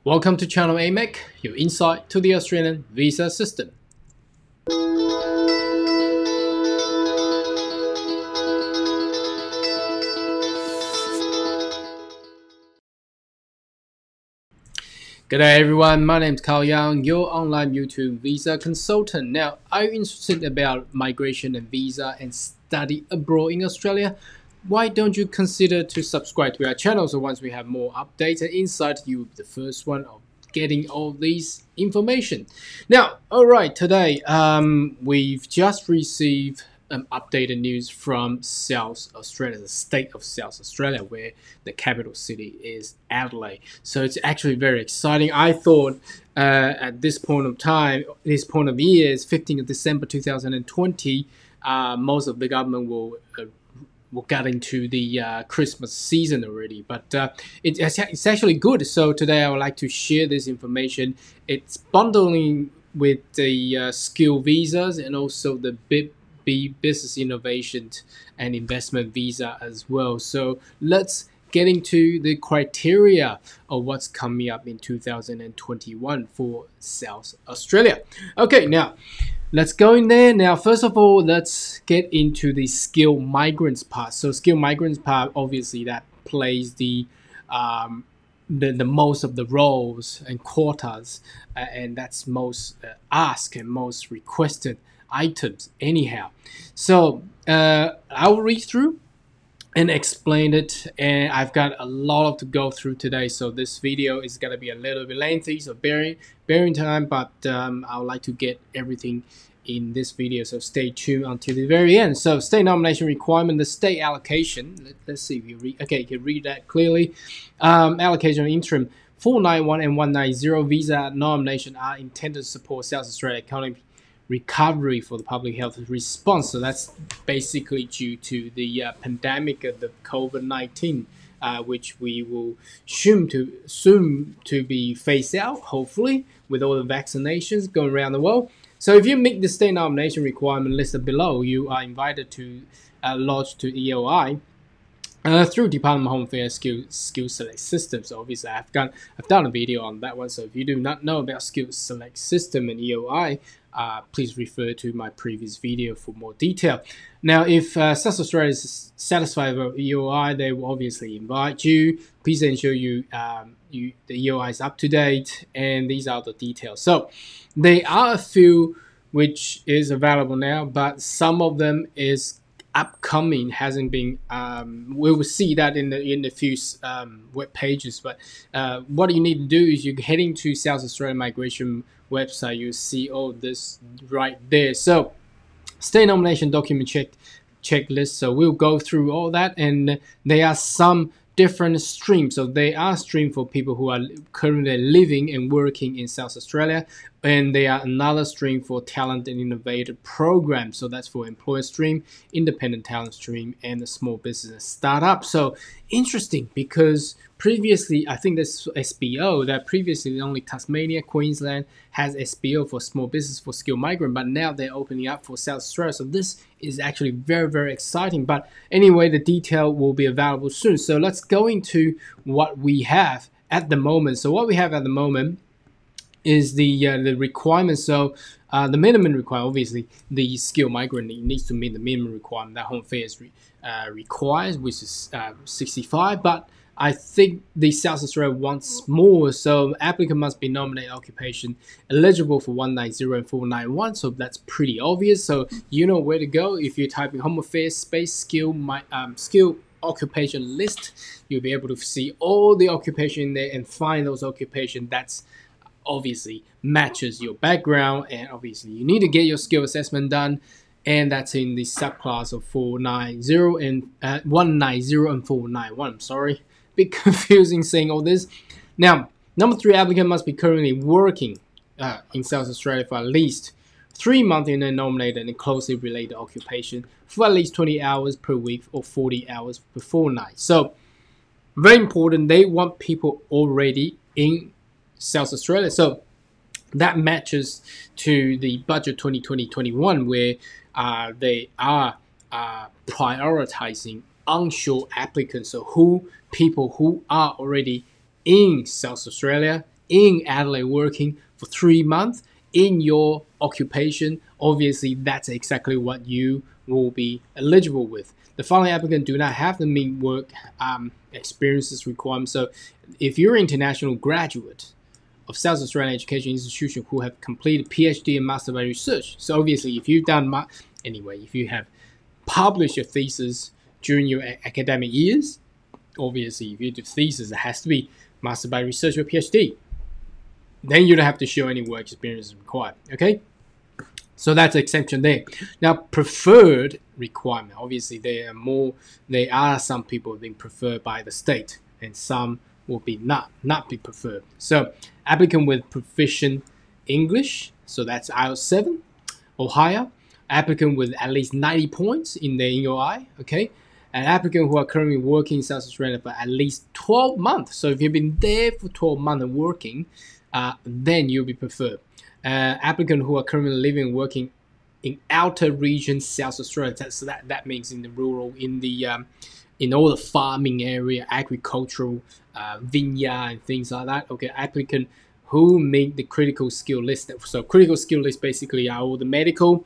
Welcome to Channel AMEC, your insight to the Australian visa system. Good day everyone, my name is Carl Young, your online YouTube visa consultant. Now, are you interested about migration and visa and study abroad in Australia? Why don't you consider to subscribe to our channel, so once we have more updates and insights, you will be the first one of getting all these information. Now, alright, today we've just received updated news from South Australia, the state of South Australia, where the capital city is Adelaide. So it's actually very exciting. I thought at this point of time, this point of year is 15th of December 2020, most of the government will get into the Christmas season already, but it's actually good. So today I would like to share this information. It's bundling with the skill visas and also the business innovation and investment visa as well. So let's get into the criteria of what's coming up in 2021 for South Australia. Okay, now let's go in there. Now, first of all, let's get into the skilled migrants part. So skilled migrants part, obviously that plays the most of the roles and quotas, and that's most asked and most requested items anyhow. So I'll read through and explain it, and I've got a lot to go through today, so this video is going to be a little bit lengthy, so bearing time, but I would like to get everything in this video, so stay tuned until the very end. So state nomination requirement, the state allocation, let's see if you read, okay, you can read that clearly. Allocation interim 491 and 190 visa nomination are intended to support South Australia economic recovery for the public health response. So that's basically due to the pandemic of the COVID-19, which we will soon to be phased out, hopefully, with all the vaccinations going around the world. So if you meet the state nomination requirement listed below, you are invited to lodge to EOI through Department of Home Affairs skill select system. So obviously I've done a video on that one. So if you do not know about skill select system and EOI, please refer to my previous video for more detail. Now, if South Australia is satisfied with EOI, they will obviously invite you. Please ensure the EOI is up to date, and these are the details. So there are a few which is available now, but some of them is upcoming, hasn't been. We will see that in the few web pages. But what you need to do is you're heading to South Australia Migration website. You see all this right there. So state nomination document checklist. So we'll go through all that, and there are some different streams. So they are stream for people who are currently living and working in South Australia, and they are another stream for talent and innovator program. So that's for employer stream, independent talent stream, and the small business startup. So interesting, because previously I think this SBO, that previously only Tasmania, Queensland has SBO for small business for skilled migrant, but now they're opening up for South Australia. So this is actually very, very exciting. But anyway, the detail will be available soon. So let's go into what we have at the moment. So what we have at the moment is the requirements. So the minimum requirement, obviously the skilled migrant needs to meet the minimum requirement that Home Affairs requires, which is 65, but I think the South Australia wants more. So applicant must be nominated occupation eligible for 190 and 491. So that's pretty obvious. So you know where to go. If you type in Home Affairs space skill occupation list, you'll be able to see all the occupation in there and find those occupation that's obviously matches your background, and obviously you need to get your skill assessment done, and that's in the subclass of 490 and 190 and 491. I'm sorry, bit confusing saying all this. Now, number 3, applicant must be currently working in South Australia for at least 3 months in a nominated and closely related occupation for at least 20 hours per week or 40 hours per fortnight. So very important, they want people already in South Australia. So that matches to the budget 2020-21, where they are prioritizing onshore applicants. So people who are already in South Australia in Adelaide working for 3 months in your occupation, obviously that's exactly what you will be eligible with. The following applicants do not have to meet work experiences requirements. So if you're an international graduate of South Australian education institution who have completed PhD and Master by Research, so obviously if you've done, if you have published your thesis during your academic years, obviously if you do thesis, it has to be Master by Research or PhD. Then you don't have to show any work experience required. Okay, so that's the exception there. Now, preferred requirement. Obviously, there are some people being preferred by the state, and some will be not be preferred. So, applicant with proficient English, so that's IELTS 7 or higher. Applicant with at least 90 points in the EOI. Okay. An applicant who are currently working in South Australia for at least 12 months. So if you've been there for 12 months and working, then you'll be preferred. Applicant who are currently living and working in outer regions South Australia. So that means in the rural, in all the farming area, agricultural, vineyard and things like that. Okay, applicant who meet the critical skill list. So critical skill list basically are all the medical,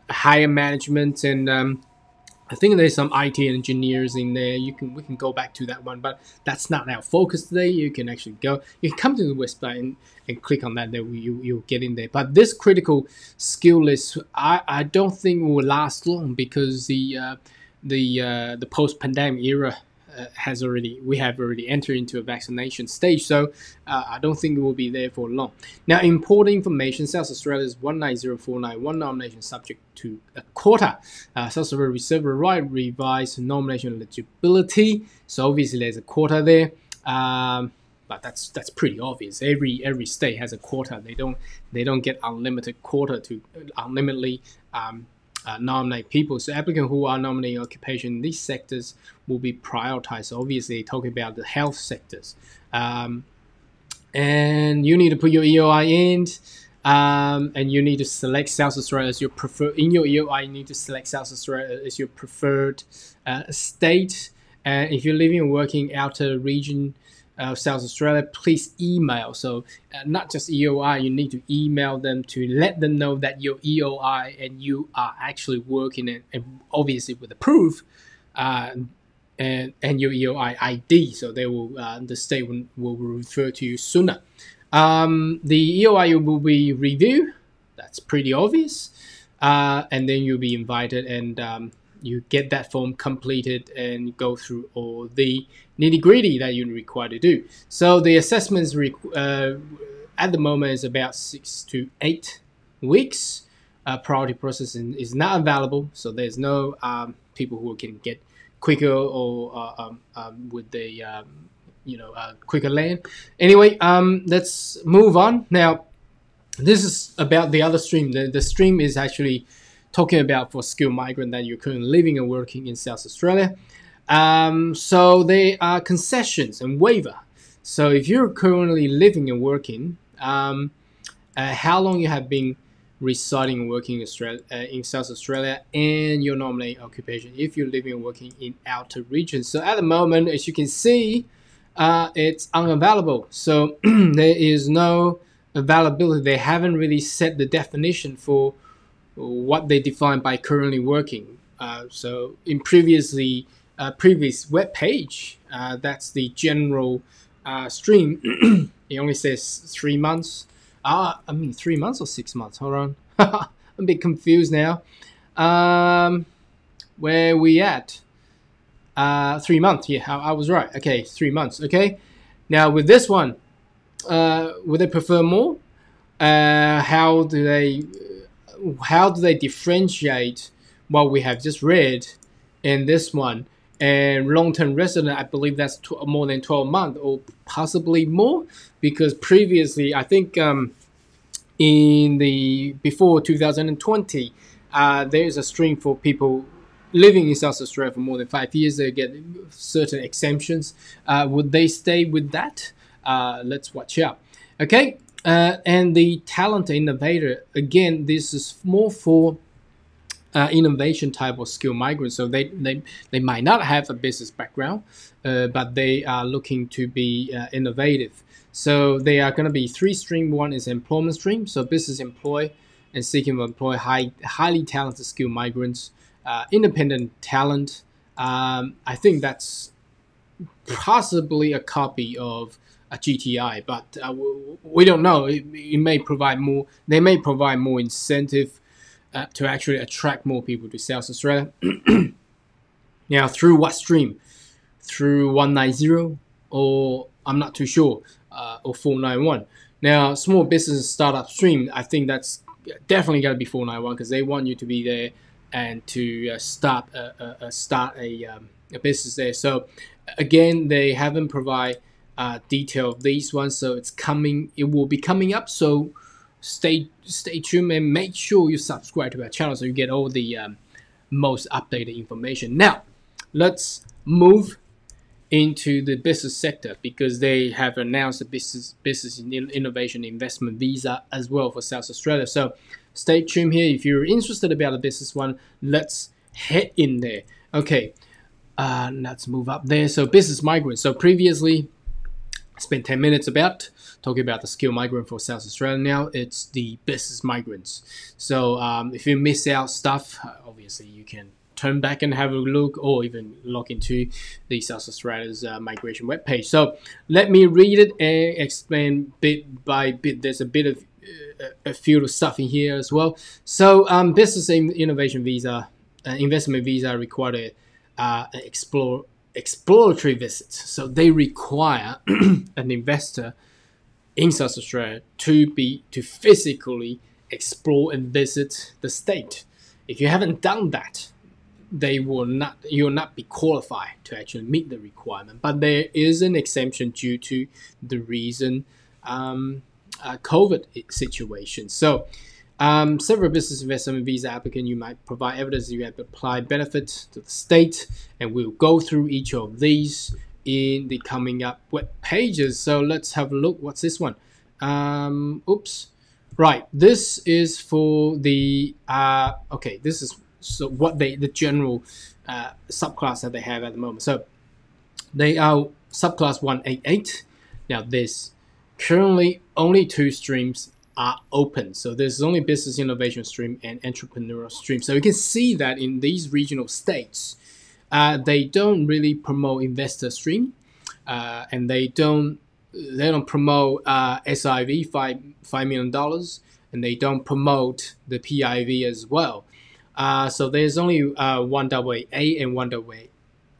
higher management, and I think there's some IT engineers in there. We can go back to that one, but that's not our focus today. You can actually you can come to the website and click on that. There you'll get in there. But this critical skill list, I don't think will last long because the post-pandemic era we have already entered into a vaccination stage, so I don't think it will be there for long. Now, important information: South Australia's 190491 nomination subject to a quota. South Australia reserved a right revise nomination eligibility, so obviously there's a quota there. But that's pretty obvious. Every state has a quota. They don't get unlimited quota to unlimitedly nominate people. So applicants who are nominating occupation in these sectors will be prioritized. So obviously, talking about the health sectors, and you need to put your EOI in, and you need to select South Australia as your preferred. In your EOI, you need to select South Australia as your preferred state. And if you're living and working outer region South Australia, please email. So not just EOI, you need to email them to let them know that your EOI and you are actually working and obviously with the proof and your EOI ID. So they will the state will refer to you sooner. The EOI will be reviewed. That's pretty obvious. And then you'll be invited and you get that form completed and go through all the nitty-gritty that you're required to do. So the assessments at the moment is about 6 to 8 weeks. Priority processing is not available, so there's no people who can get quicker or with the quicker land. Anyway, let's move on. Now, this is about the other stream. The stream is actually talking about for skilled migrant that you're currently living and working in South Australia. So they are concessions and waiver. So if you're currently living and working, how long you have been residing and working in South Australia, and your nominated occupation if you're living and working in outer regions. So at the moment, as you can see, it's unavailable. So there is no availability. They haven't really set the definition for what they define by currently working. So in previous web page, that's the general stream. It only says 3 months. 3 months or 6 months? Hold on. I'm a bit confused now. Where we at? 3 months. Yeah, I was right. Okay, 3 months. Okay. Now with this one, would they prefer more? How do they differentiate what we have just read in this one and long-term resident? I believe that's more than 12 months or possibly more, because previously I think before 2020 there's a stream for people living in South Australia for more than 5 years. They get certain exemptions. Would they stay with that? Let's watch out. Okay. And the talent innovator, again, this is more for innovation type of skilled migrants. So they might not have a business background, but they are looking to be innovative. So they are going to be 3 streams. One is employment stream, so business employ and seeking to employ highly talented skilled migrants, independent talent. I think that's possibly a copy of a GTI, but we don't know. It may provide more. They may provide more incentive to actually attract more people to South Australia. Now, through what stream? Through 190, or I'm not too sure, or 491. Now, small business startup stream, I think that's definitely got to be 491 because they want you to be there and to start a business there. So again, they haven't provided detail of these ones, so it's coming. It will be coming up. So stay tuned and make sure you subscribe to our channel so you get all the most updated information. Now, let's move into the business sector because they have announced a business innovation investment visa as well for South Australia. So stay tuned here. If you're interested about the business one, let's head in there. Okay, let's move up there. So business migrants. So previously, I spent 10 minutes about talking about the skilled migrant for South Australia. Now it's the business migrants. So if you miss out stuff, obviously you can turn back and have a look, or even log into the South Australia's migration webpage. So let me read it and explain bit by bit. There's a bit of a few stuff in here as well. So business innovation visa, investment visa require exploratory visits. So they require an investor in South Australia to physically explore and visit the state. If you haven't done that, you will not be qualified to actually meet the requirement. But there is an exemption due to the reason COVID situation. So several business investment visa applicant, you might provide evidence that you have applied benefits to the state, and we'll go through each of these in the coming up web pages. So let's have a look. What's this one? Oops. Right. This is for the okay. This is so what the general subclass that they have at the moment. So they are subclass 188. Now there's currently only 2 streams are open. So there's only business innovation stream and entrepreneurial stream. So you can see that in these regional states, they don't really promote investor stream, and they don't promote SIV $5 million, and they don't promote the PIV as well. So there's only 1AA and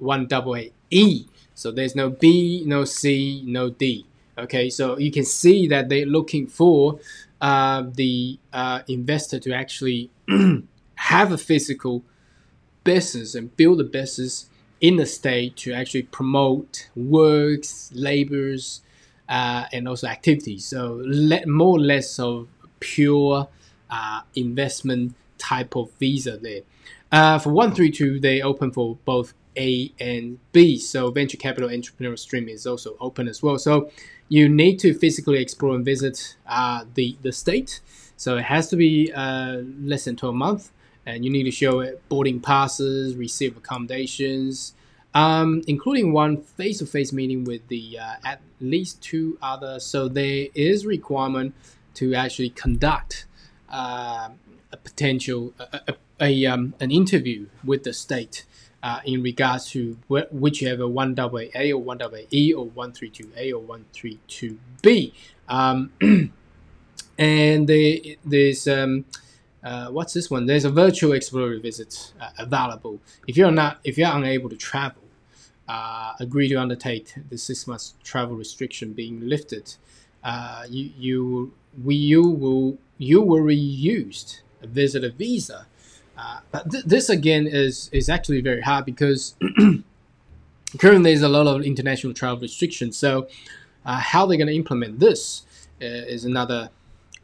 1AA So there's no B, no C, no D. Okay, so you can see that they're looking for the investor to actually have a physical business and build a business in the state to actually promote works, labors, and also activities. So more or less of pure investment type of visa there. For 132, they open for both A and B. So venture capital entrepreneurial stream is also open as well. So you need to physically explore and visit the state. So it has to be less than 12 months, and you need to show boarding passes, receive accommodations, including one face-to-face meeting with the at least 2 others. So there is requirement to actually conduct a potential an interview with the state in regards to whichever 1AA or 1AA or 132A or 132B. And there's what's this one? There's a virtual exploratory visit available. If you're unable to travel, agree to undertake the 6 months travel restriction being lifted, you will reuse a visitor visa. But this again is actually very hard because currently there's a lot of international travel restrictions. So how they're going to implement this is another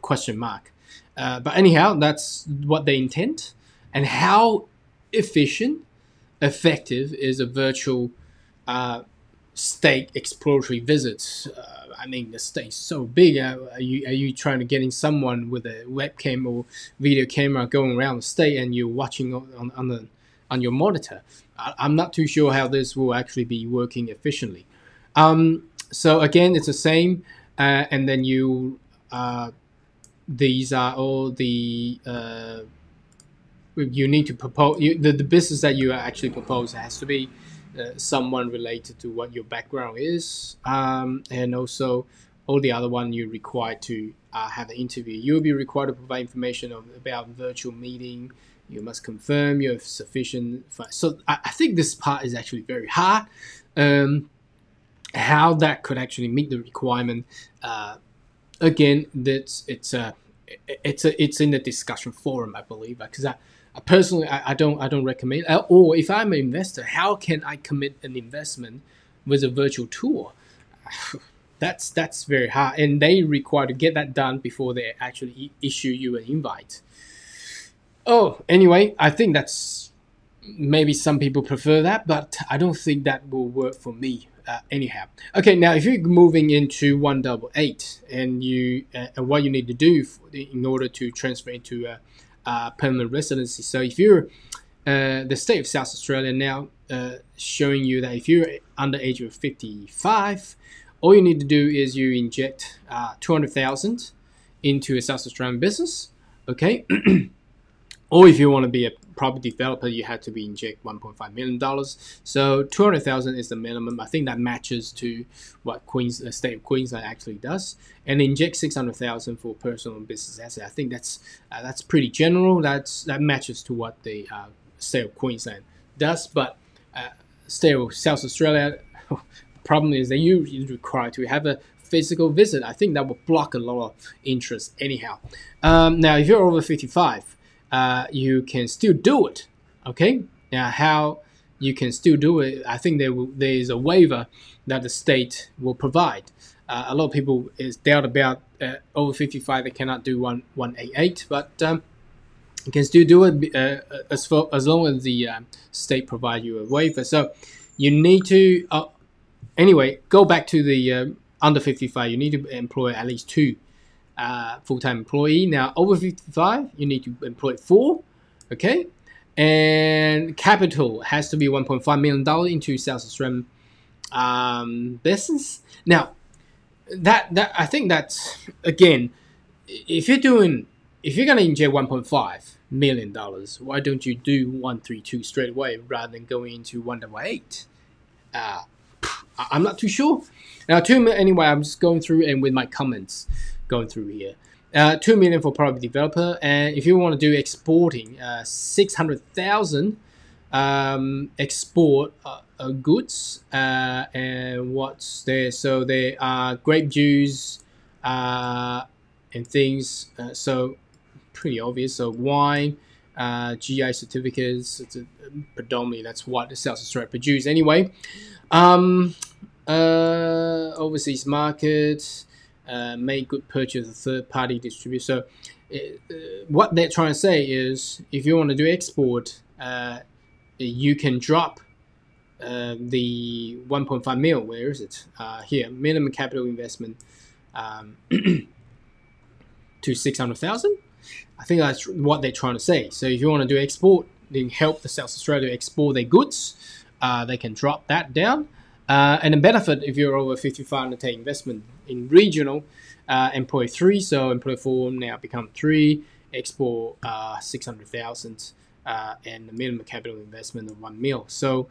question mark. But anyhow, that's what they intend. And how efficient, effective is a virtual state exploratory visit? I mean, the state's so big. Are you trying to get in someone with a webcam or video camera going around the state and you're watching on your monitor? I'm not too sure how this will actually be working efficiently. So again, it's the same. and then you these are all the you need to propose. The business that you actually propose has to be someone related to what your background is, and also all the other one you're required to have an interview. You'll be required to provide information about virtual meeting. You must confirm you have sufficient. So I think this part is actually very hard. How that could actually meet the requirement. Again, it's in the discussion forum, I believe, because I personally I don't recommend. Or if I'm an investor, how can I commit an investment with a virtual tour? That's very hard, and they require to get that done before they actually issue you an invite. Oh, anyway, I think that's maybe some people prefer that, but I don't think that will work for me. Anyhow, okay. Now, if you're moving into 188, and you what you need to do in order to transfer into a permanent residency. So, if you're the state of South Australia now showing you that if you're under age of 55, all you need to do is you inject 200,000 into a South Australian business. Okay. Or if you want to be a property developer, you have to be inject $1.5 million. So 200,000 is the minimum. I think that matches to what the state of Queensland actually does. And inject 600,000 for personal and business asset. I think that's pretty general. That matches to what the state of Queensland does. But state of South Australia, the problem is that you require to have a physical visit. I think that will block a lot of interest anyhow. Now, if you're over 55. You can still do it. Okay. Now, how you can still do it? I think there is a waiver that the state will provide. A lot of people is doubt about over 55. They cannot do 188, but you can still do it as long as the state provide you a waiver. So you need to anyway go back to the under 55. You need to employ at least 2. Full-time employee. Now, over 55, you need to employ 4, okay? And capital has to be $1.5 million into South Australian business. Now, that I think that's, again, if you're going to inject $1.5 million, why don't you do 132 straight away rather than going into 188? I'm not too sure. Now, anyway, I'm just going through and with my comments. Going through here, $2 million for property developer, and if you want to do exporting, 600,000 export goods, and what's there? So there are grape juice and things. So pretty obvious. So wine, GI certificates. Predominantly that's what the South Australia produce anyway. Overseas market. Make good purchase of third-party distributor. So what they're trying to say is if you want to do export, you can drop the 1.5 mil. Where is it? Here, minimum capital investment to 600,000. I think that's what they're trying to say. So if you want to do export, then help the South Australia export their goods. They can drop that down. And the benefit if you're over 55 to take investment in regional, employ 3, so employ 4 now become 3, export 600,000, and the minimum capital investment of 1 mil. So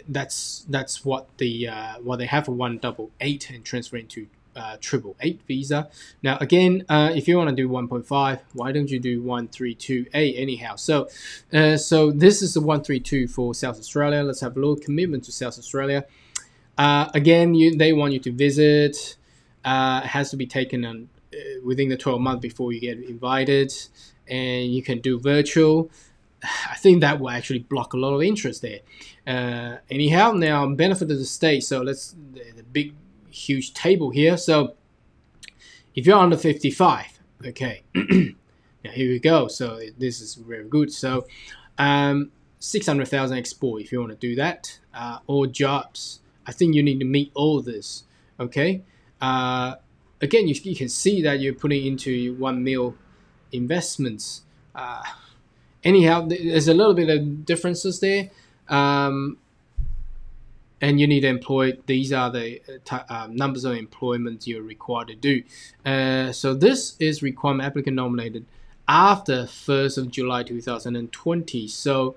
that's what they have for 188 and transfer into 888 visa. Now again, if you want to do 1.5, why don't you do 132A anyhow? So this is the 132 for South Australia. Let's have a look. Commitment to South Australia. Again, they want you to visit. It has to be taken on within the 12 months before you get invited, and you can do virtual. I think that will actually block a lot of interest there. Anyhow, now benefit of the state. So let's the big huge table here. So if you're under 55, okay. Now here we go. So this is very good. So 600,000 export if you want to do that, or jobs. I think you need to meet all this. Okay. Again, you can see that you're putting into 1 mil investments. Anyhow, there's a little bit of differences there. and you need to employ. These are the numbers of employment you're required to do. So this is requirement applicant nominated after 1st of July 2020. So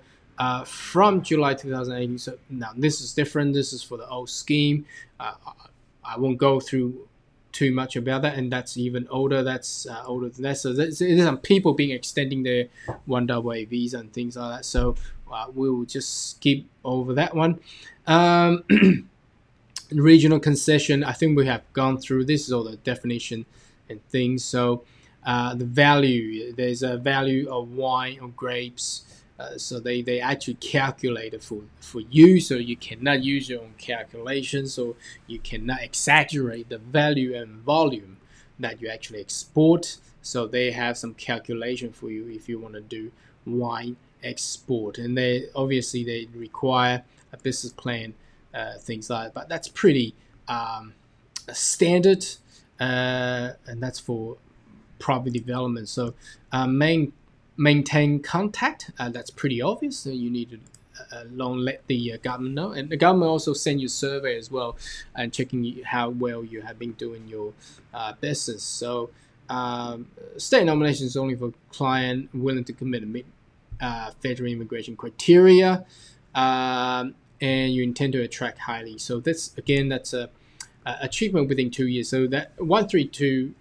from July 2018. So now this is different. This is for the old scheme. I won't go through too much about that, and that's even older. That's older than that. So there's some people being extending their 1AA visa and things like that. So we'll just skip over that one. Regional concession, I think we have gone through. This is all the definition and things. So the value, there's a value of wine or grapes. So they actually calculate it for you, so you cannot use your own calculations, so you cannot exaggerate the value and volume that you actually export. So they have some calculation for you if you want to do wine export, and they obviously they require a business plan, things like that. But that's pretty standard, and that's for property development. So maintain contact, that's pretty obvious. So you need to let the government know, and the government also send you a survey as well, and checking how well you have been doing your business. So state nomination is only for client willing to commit and meet federal immigration criteria, and you intend to attract highly. So that's again, that's a achievement within 2 years. So that 132.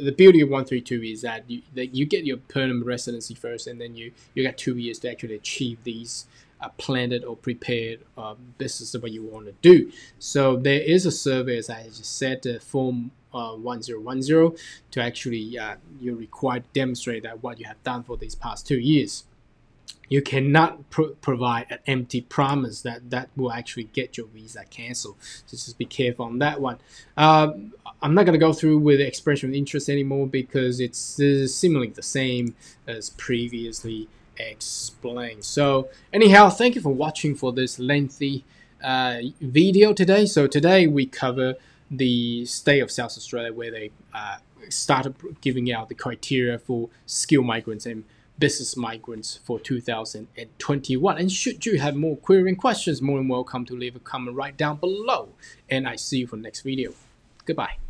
The beauty of 132 is that you get your permanent residency first, and then you got 2 years to actually achieve these planned or prepared business that you want to do. So there is a survey, as I just said, form 1010, to actually you're required to demonstrate that what you have done for these past 2 years. You cannot provide an empty promise that will actually get your visa canceled. So just be careful on that one. I'm not going to go through with the expression of interest anymore, because it's similarly the same as previously explained. So anyhow, thank you for watching for this lengthy video today. So today we cover the state of South Australia, where they started giving out the criteria for skilled migrants and business migrants for 2021. And should you have more querying questions, more than welcome to leave a comment right down below. And I see you for the next video. Goodbye.